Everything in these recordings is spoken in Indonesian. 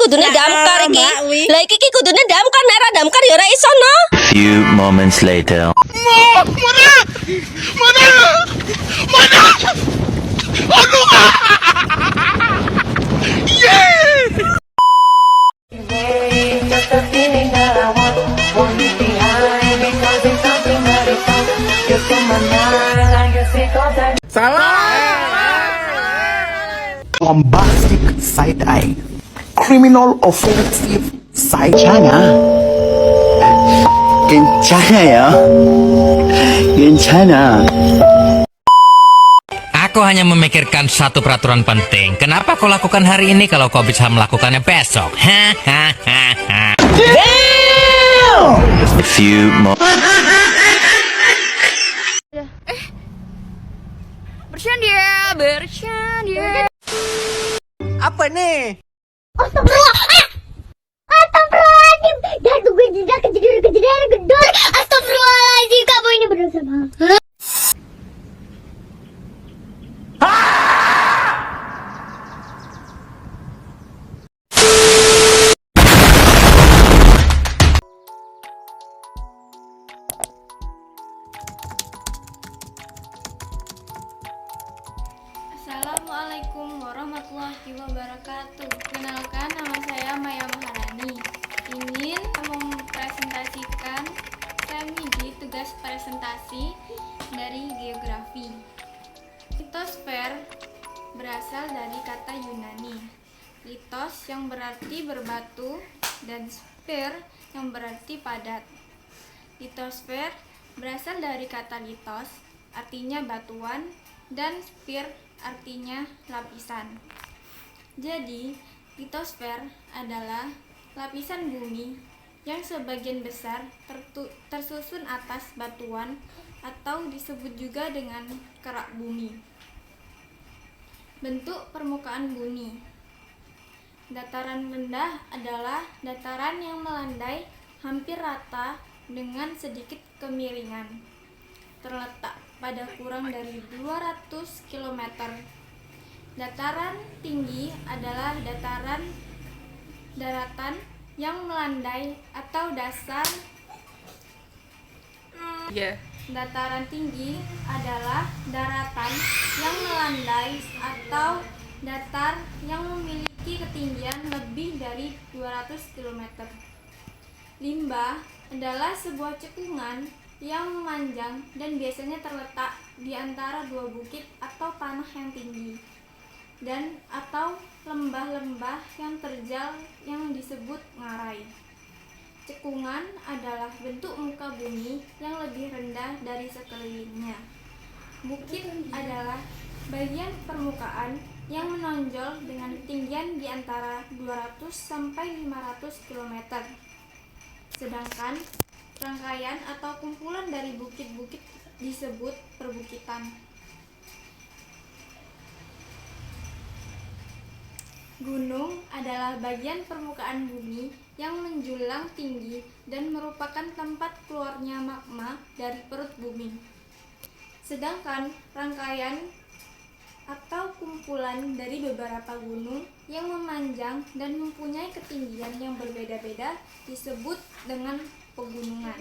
kudune damkar iki. Lah iki kudune damkar, nek ora damkar ya ora iso no. Few moments later. Bombastic side eye, criminal offensive side. 괜찮아요. 괜찮아. Aku hanya memikirkan satu peraturan penting. Kenapa kau lakukan hari ini kalau kau bisa melakukannya besok? Hahaha. Few moments. Bercanda. Apa nih? Astagfirullahaladzim. Dan gue tidak kejadian gedor. Astagfirullahaladzim, kamu ini berdosa banget. Assalamualaikum warahmatullahi wabarakatuh. Kenalkan, nama saya Maya Maharani. Ingin mempresentasikan di tugas presentasi dari geografi. Litosfer berasal dari kata Yunani. Litos yang berarti berbatu dan sfer yang berarti padat. Litosfer berasal dari kata litos, artinya batuan, dan sfer artinya lapisan. Jadi, litosfer adalah lapisan bumi yang sebagian besar tersusun atas batuan atau disebut juga dengan kerak bumi. Bentuk permukaan bumi. Dataran rendah adalah dataran yang melandai hampir rata dengan sedikit kemiringan. Terletak pada kurang dari 200 km. Dataran tinggi adalah daratan yang melandai atau dasar. Dataran tinggi adalah daratan yang melandai atau datar yang memiliki ketinggian lebih dari 200 km. Limbah adalah sebuah cekungan yang memanjang dan biasanya terletak di antara dua bukit atau tanah yang tinggi dan atau lembah-lembah yang terjal yang disebut ngarai. Cekungan adalah bentuk muka bumi yang lebih rendah dari sekelilingnya. Bukit adalah bagian permukaan yang menonjol dengan ketinggian di antara 200 sampai 500 km. Sedangkan rangkaian atau kumpulan dari bukit-bukit disebut perbukitan. Gunung adalah bagian permukaan bumi yang menjulang tinggi dan merupakan tempat keluarnya magma dari perut bumi. Sedangkan rangkaian atau kumpulan dari beberapa gunung yang memanjang dan mempunyai ketinggian yang berbeda-beda disebut dengan pegunungan.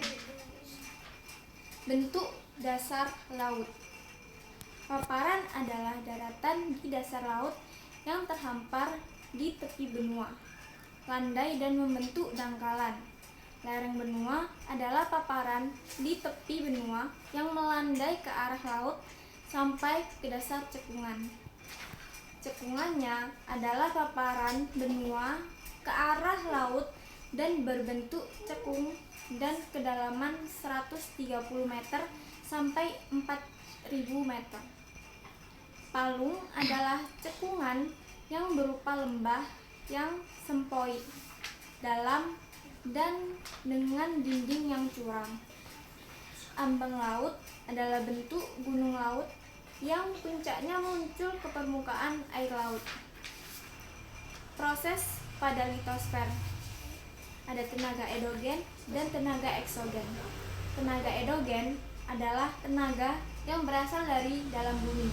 Bentuk dasar laut. Paparan adalah daratan di dasar laut yang terhampar di tepi benua, landai dan membentuk dangkalan. Lereng benua adalah paparan di tepi benua yang melandai ke arah laut sampai ke dasar cekungan. Cekungannya adalah paparan benua ke arah laut dan berbentuk cekung dan kedalaman 130 meter sampai 4000 meter. Palung adalah cekungan yang berupa lembah yang sempoi, dalam, dan dengan dinding yang curam. Ambang laut adalah bentuk gunung laut yang puncaknya muncul ke permukaan air laut. Proses pada litosfer. Ada tenaga endogen dan tenaga eksogen. Tenaga endogen adalah tenaga yang berasal dari dalam bumi,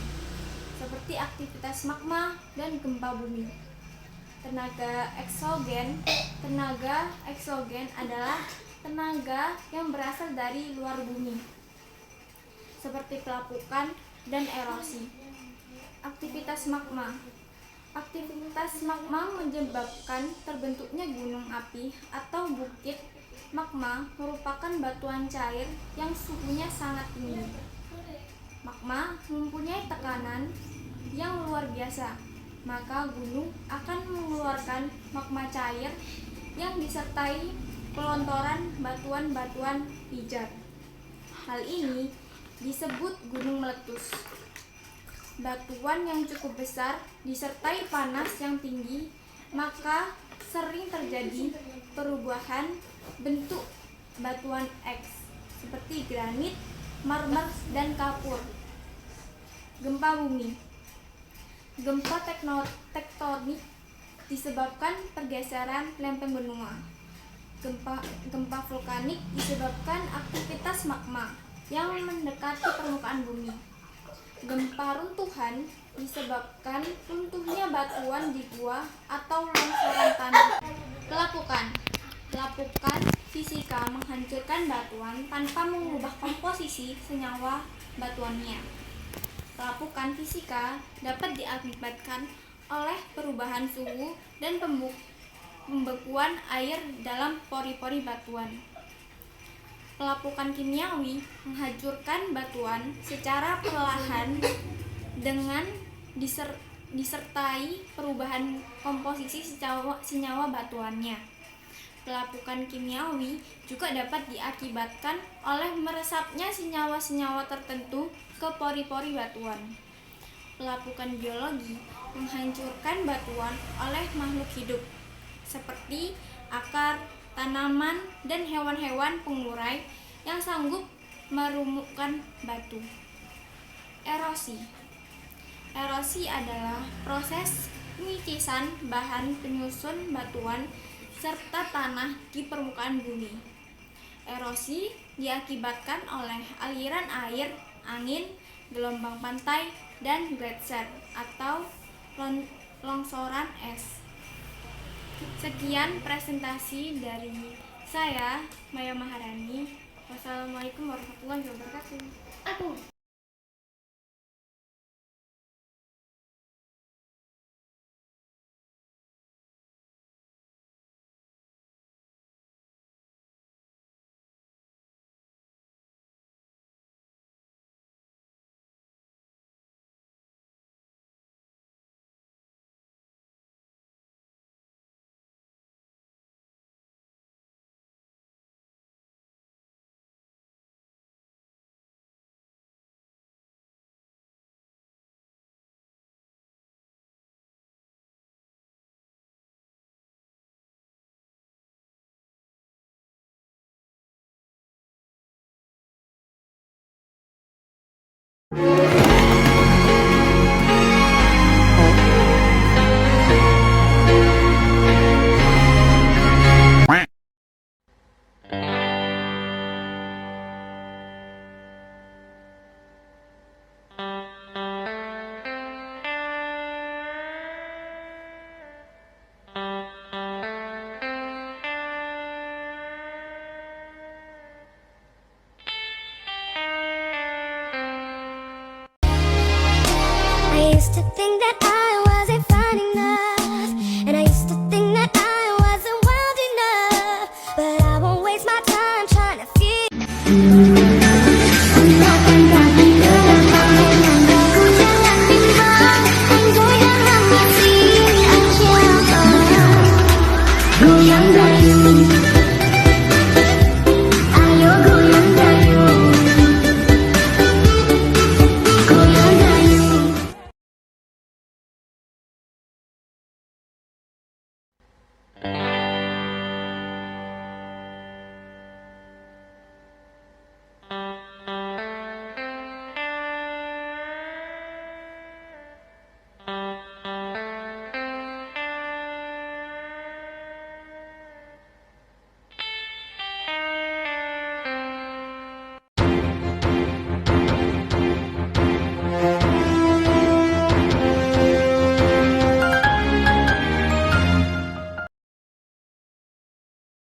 seperti aktivitas magma dan gempa bumi. Tenaga eksogen adalah tenaga yang berasal dari luar bumi, seperti pelapukan dan erosi. Aktivitas magma menyebabkan terbentuknya gunung api atau bukit. Magma merupakan batuan cair yang suhunya sangat tinggi. Magma mempunyai tekanan yang luar biasa, maka gunung akan mengeluarkan magma cair yang disertai pelontoran batuan-batuan pijar. Hal ini disebut gunung meletus. Batuan yang cukup besar disertai panas yang tinggi, maka sering terjadi perubahan bentuk batuan X seperti granit, marmer, dan kapur. Gempa bumi. Gempa tektonik disebabkan pergeseran lempeng benua. Gempa vulkanik disebabkan aktivitas magma yang mendekati permukaan bumi. Gempa runtuhan disebabkan runtuhnya batuan di gua atau longsoran tanah. Pelapukan fisika menghancurkan batuan tanpa mengubah komposisi senyawa batuannya. Pelapukan fisika dapat diakibatkan oleh perubahan suhu dan pembekuan air dalam pori-pori batuan. Pelapukan kimiawi menghancurkan batuan secara perlahan dengan disertai perubahan komposisi senyawa batuannya. Pelapukan kimiawi juga dapat diakibatkan oleh meresapnya senyawa-senyawa tertentu ke pori-pori batuan. Pelapukan biologi menghancurkan batuan oleh makhluk hidup seperti akar, tanaman, dan hewan-hewan pengurai yang sanggup merumukkan batu. Erosi adalah proses pengikisan bahan penyusun batuan serta tanah di permukaan bumi. Erosi diakibatkan oleh aliran air, angin, gelombang pantai, dan gletser atau longsoran es. Sekian presentasi dari saya, Maya Maharani. Wassalamualaikum warahmatullahi wabarakatuh.